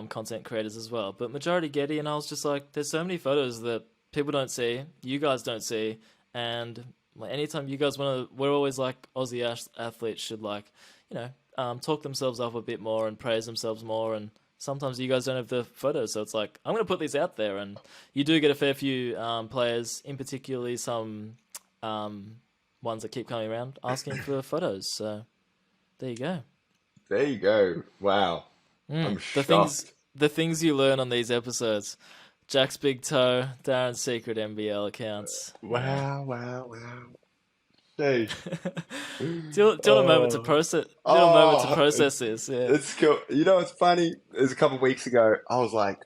content creators as well, but majority Getty. And I was just like, there's so many photos that people don't see, you guys don't see, and like, anytime you guys want to, we're always like Aussie athletes should like, you know, talk themselves up a bit more and praise themselves more. And sometimes you guys don't have the photos, so it's like I'm going to put these out there, and you do get a fair few players, in particularly some um, ones that keep coming around asking for photos. So there you go.
there you go. Wow,
Mm.
I'm
The things
shocked.
the things you learn on these episodes. Jack's big toe, Darren's secret NBL accounts. Yeah.
Wow. Sheesh.
Do you want a moment to
Oh,
process? Do you want a moment to
oh,
process this? Yeah.
it's cool. You know what's funny? It was a couple of weeks ago. I was like,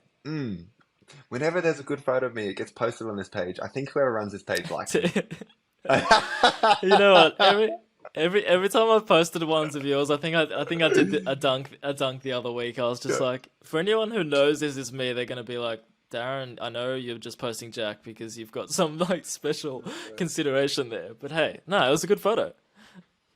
whenever there's a good photo of me, it gets posted on this page. I think whoever runs this page likes me.
You know what? Every time I've posted ones of yours, I think I did a dunk the other week. I was just
Yeah.
like, for anyone who knows this is me, they're gonna be like, Darren, I know you're just posting Jack because you've got some like special consideration there. But hey, no, it was a good photo.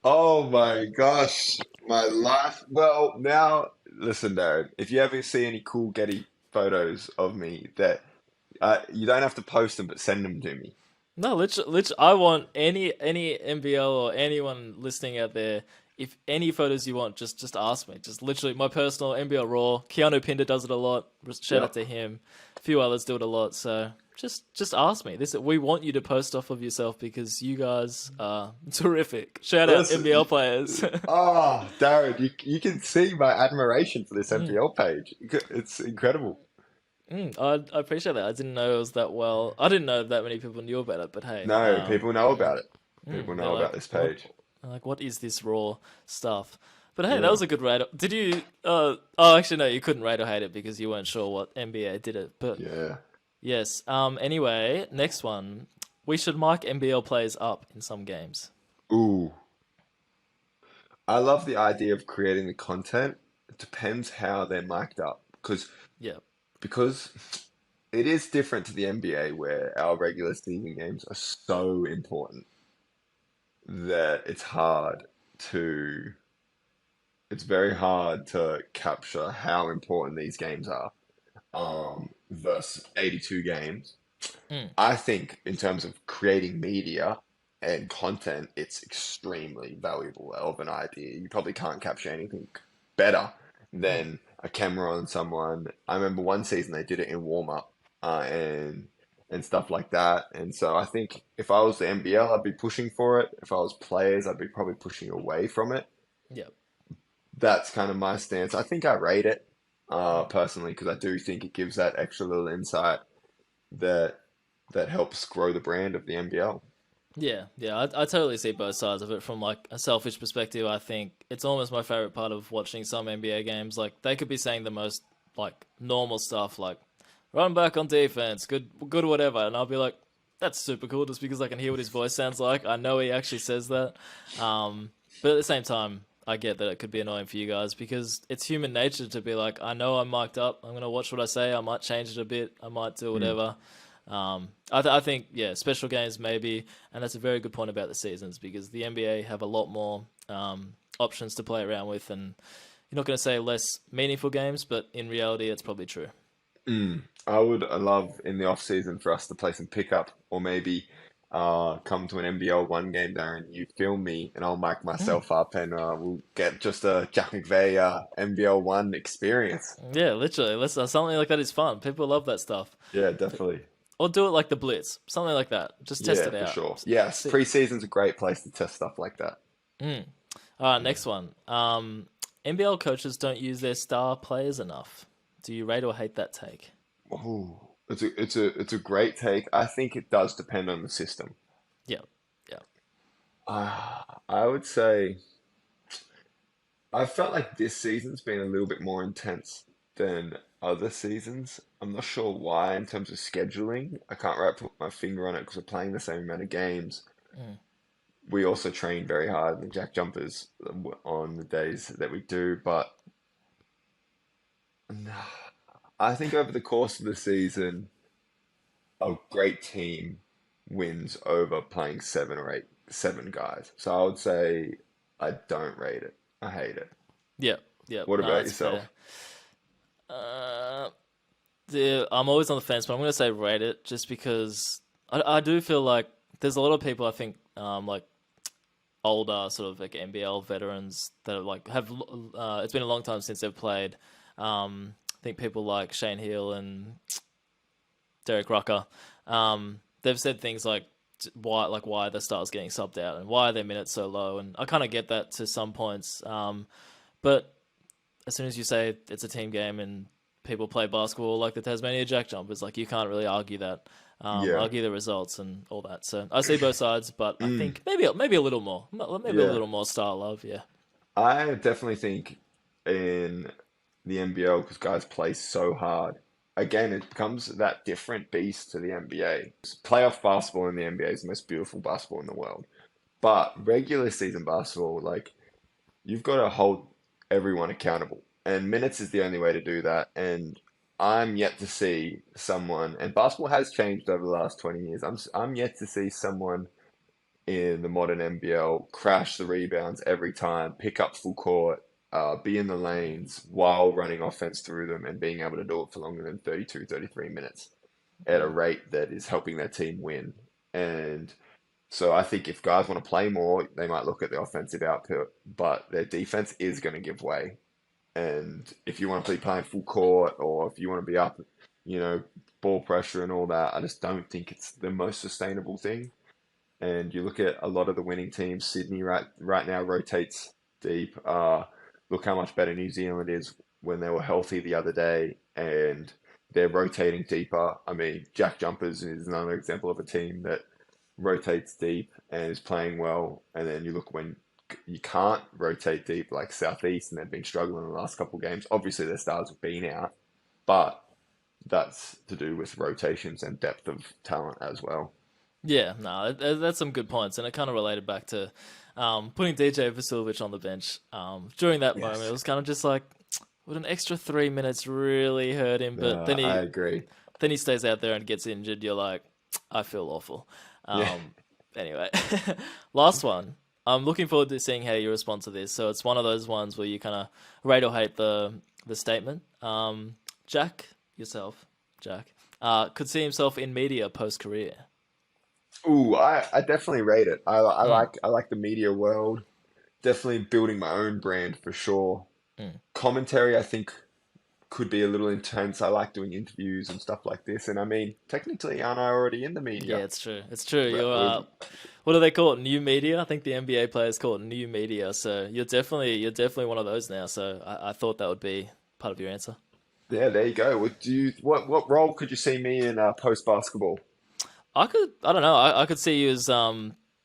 Oh my gosh, my life. Well, now listen, Darren. If you ever see any cool Getty photos of me, that you don't have to post them, but send them to me.
No, literally, I want any NBL or anyone listening out there. If any photos you want, just ask me. Just literally my personal NBL Raw. Keanu Pinder does it a lot. Shout out
Yep.
to him. A few others do it a lot. So just ask me. This we want you to post off of yourself because you guys are terrific. Shout out
Listen,
NBL players.
Darren, you can see my admiration for this
Mm.
NPL page. It's incredible.
I appreciate that. I didn't know it was that well. I didn't know that many people knew about it, but hey,
No, people know
yeah.
about it. People
They're
know about
like,
this
what?
page.
They're like, what is this raw stuff? But hey, that
Yeah.
was a good rate. Did you? Oh, actually, no, you couldn't rate or hate it because you weren't sure what NBA did it. But
Yeah.
yes. Anyway, next one. We should mic NBL players up in some games.
Ooh. I love the idea of creating the content. It depends how they're mic'd up.
Yeah.
Because it is different to the NBA where our regular season games are so important that to it's very hard to capture how important these games are versus 82 games.
Mm,
I think in terms of creating media and content, it's extremely valuable of an idea. You probably can't capture anything better
mm.
than a camera on someone. I remember one season they did it in warm up and stuff like that. And so I think if I was the NBL, I'd be pushing for it. If I was players, I'd be probably pushing away from it.
Yeah.
That's kind of my stance. I think I rate it
Mm.
personally because I do think it gives that extra little insight that that helps grow the brand of the NBL.
Yeah. I totally see both sides of it from like a selfish perspective. I think it's almost my favorite part of watching some NBA games. Like they could be saying the most like normal stuff, like run back on defense, good whatever, and I'll be like, that's super cool, just because I can hear what his voice sounds like. I know he actually says that, but at the same time, I get that it could be annoying for you guys because it's human nature to be like, I know I'm mic'd up. I'm gonna watch what I say. I might change it a bit. I might do
Mm,
whatever. I think yeah, special games maybe, and that's a very good point about the seasons because the NBA have a lot more options to play around with, and you're not going to say less meaningful games, but in reality, it's probably true.
I would love in the off season for us to play some pickup or maybe come to an NBL one game, Darren. You film me and I'll mic
Mm.
myself up and we'll get just a Jack McVeigh NBL one experience.
Yeah, literally. Let's something like that is fun. People love that stuff.
Yeah, definitely.
Or do it like the Blitz, something like that. Just test
Yeah,
it
for
out.
sure. Yes,
See.
preseason's a great place to test stuff like that.
Mm. All right,
Yeah.
next one. NBL coaches don't use their star players enough. Do you rate or hate that take?
Oh, it's a great take. I think it does depend on the system.
Yeah, yeah.
I would say I felt like this season's been a little bit more intense than other seasons. I'm not sure why in terms of scheduling. I can't right put my finger on it because we're playing the same amount of games.
Mm.
We also train very hard in the Jack Jumpers on the days that we do, but I think over the course of the season, a great team wins over playing seven guys. So I would say I don't rate it. I hate it.
Yeah, yeah.
What
No,
about
that's fair.
yourself?
Uh, I'm always on the fence, but I'm gonna say rate it just because I do feel like there's a lot of people I think like older sort of like NBL veterans that are like have it's been a long time since they've played. I think people like Shane Hill and Derek Rucker, they've said things like why the stars getting subbed out and why are their minutes so low, and I kind of get that to some points. But as soon as you say it's a team game and people play basketball like the Tasmania Jack Jumpers, like you can't really argue that,
Yeah.
argue the results and all that. So I see both sides, but I
Mm,
think maybe a little more, maybe a
yeah.
little more star love. Yeah.
I definitely think in the NBL, because guys play so hard, again, it becomes that different beast to the NBA. Playoff basketball in the NBA is the most beautiful basketball in the world. But regular season basketball, like, you've got to hold everyone accountable. And minutes is the only way to do that. And I'm yet to see someone, and basketball has changed over the last 20 years. I'm yet to see someone in the modern NBL crash the rebounds every time, pick up full court, be in the lanes while running offense through them and being able to do it for longer than 32, 33 minutes at a
Mm.
rate that is helping their team win. And so I think if guys want to play more, they might look at the offensive output, but their defense is going to give way. And if you want to be playing full court or if you want to be up, you know, ball pressure and all that, I just don't think it's the most sustainable thing. And you look at a lot of the winning teams, Sydney right now rotates deep. Look how much better New Zealand is when they were healthy the other day. And they're rotating deeper. I mean, Jack Jumpers is another example of a team that rotates deep and is playing well. And then you look when you can't rotate deep, like Southeast, and they've been struggling the last couple of games. Obviously, their stars have been out, but that's to do with rotations and depth of talent as well.
Yeah, no, that's some good points, and it kind of related back to putting DJ Vasiljevic on the bench. During that moment, it
Yes,
was kind of just like, would an extra 3 minutes really hurt him? But then
I
he
agree.
then he stays out there and gets injured. You're like, I feel awful.
Yeah.
Anyway, last one. I'm looking forward to seeing how you respond to this. So it's one of those ones where you kind of rate or hate the statement. Jack, yourself, Jack, could see himself in media post career.
Ooh, I definitely rate it. I like the media world. Definitely building my own brand for sure. Commentary, I think, could be a little intense. I like doing interviews and stuff like this. And I mean, technically, aren't I already in the
Yeah,
media?
it's true. It's true.
But,
You're what do they call it? New media. I think the NBA players call it new media. So you're definitely one of those now. So I thought that would be part of your answer.
yeah, there you go. What role could you see me in post basketball?
I don't know. I could see you as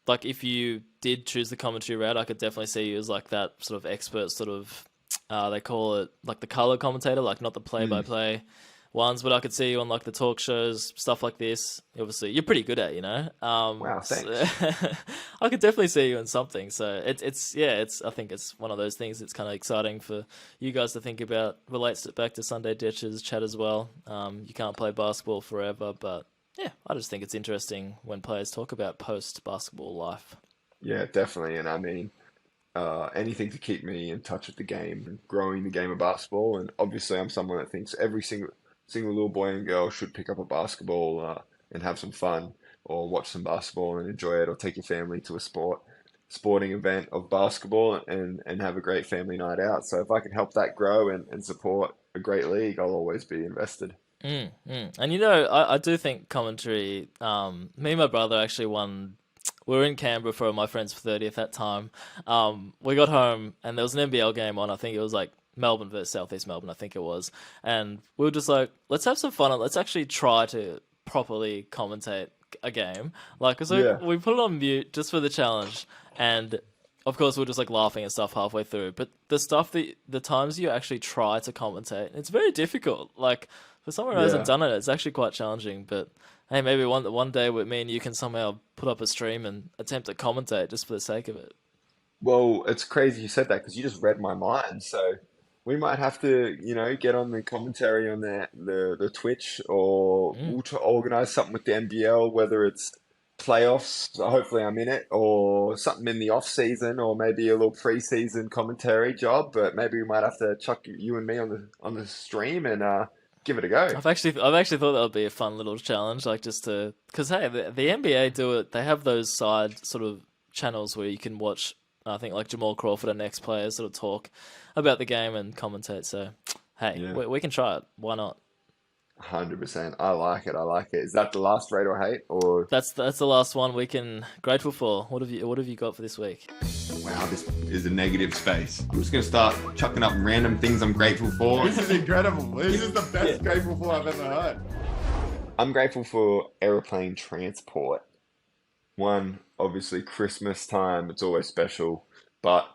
like if you did choose the commentary route, I could definitely see you as like that sort of expert sort of they call it like the color commentator, like not the play by
Mm.
play ones, but I could see you on like the talk shows, stuff like this. Obviously, you're pretty good at,
Wow,
so
thanks.
I could definitely see you in something. So it's yeah, it's I think it's one of those things. It's kind of exciting for you guys to think about. Relates it back to Sunday Ditches chat as well. You can't play basketball forever, but yeah, I just think it's interesting when players talk about post basketball life.
Yeah, definitely. And I mean, anything to keep me in touch with the game and growing the game of basketball. And obviously, I'm someone that thinks every single little boy and girl should pick up a basketball and have some fun, or watch some basketball and enjoy it, or take your family to a sporting event of basketball and have a great family night out. So if I can help that grow and support a great league, I'll always be invested.
And I do think commentary. Me and my brother actually won. We were in Canberra for my friend's 30th that time. We got home and there was an NBL game on. I think it was like Melbourne versus Southeast Melbourne. I think it was, and we were just like, let's have some fun and let's actually try to properly commentate a game. Like, so
Yeah.
we put it on mute just for the challenge, and of course we are just like laughing and stuff halfway through. But the times you actually try to commentate, it's very difficult. Like for someone who hasn't
Yeah.
done it, it's actually quite challenging. But hey, maybe one day with me and you can somehow put up a stream and attempt to commentate just for the sake of it.
Well, it's crazy you said that because you just read my mind. So we might have to, get on the commentary on the Twitch, or
Mm.
we'll try organize something with the NBL, whether it's playoffs, so hopefully I'm in it, or something in the off season, or maybe a little preseason commentary job. But maybe we might have to chuck you and me on the stream and give it a go.
I've actually thought that would be a fun little challenge, like just to, because hey, the NBA do it. They have those side sort of channels where you can watch. I think like Jamal Crawford and ex players sort of talk about the game and commentate. So hey,
Yeah,
we can try it. Why not?
100%. I like it. I like it. Is that the last rate or hate, or
That's the last one we can grateful for. What have you got for this week?
wow, this is a negative space. I'm just gonna start chucking up random things I'm grateful for.
This is incredible. This is the best grateful for I've ever heard.
I'm grateful for aeroplane transport. One, obviously, Christmas time, it's always special. But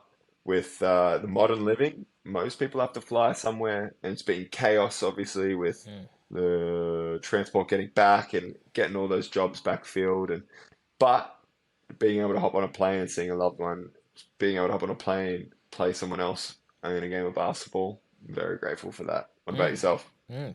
with the modern living, most people have to fly somewhere, and it's been chaos, obviously, with
Mm.
the transport getting back and getting all those jobs backfilled. But being able to hop on a plane and seeing a loved one, being able to hop on a plane, play someone else in a game of basketball, I'm very grateful for that. What about
Mm.
yourself?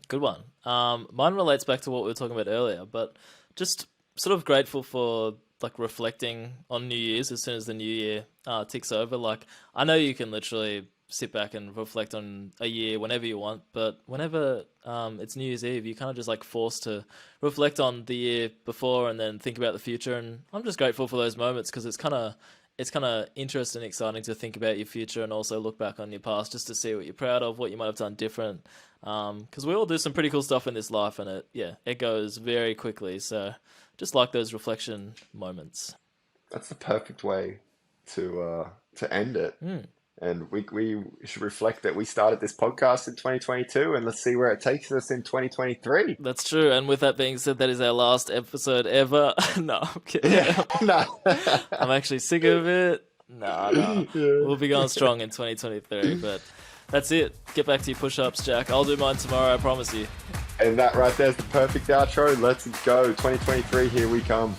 Good one. Mine relates back to what we were talking about earlier, but just sort of grateful for like reflecting on New Year's as soon as the new year ticks over. Like I know you can literally sit back and reflect on a year whenever you want, but whenever it's New Year's Eve, you're kind of just like forced to reflect on the year before and then think about the future. And I'm just grateful for those moments because it's kind of interesting and exciting to think about your future and also look back on your past just to see what you're proud of, what you might have done different. Because we all do some pretty cool stuff in this life, and it goes very quickly. So just like those reflection moments.
That's the perfect way to end it. And we should reflect that we started this podcast in 2022, and let's see where it takes us in 2023.
That's true. And with that being said, that is our last episode ever. No, I'm kidding.
Yeah, no.
I'm actually sick of it. No.
Yeah.
We'll be going strong in 2023, but that's it. Get back to your push-ups, Jack. I'll do mine tomorrow, I promise you.
And that right there is the perfect outro. Let's go. 2023, here we come.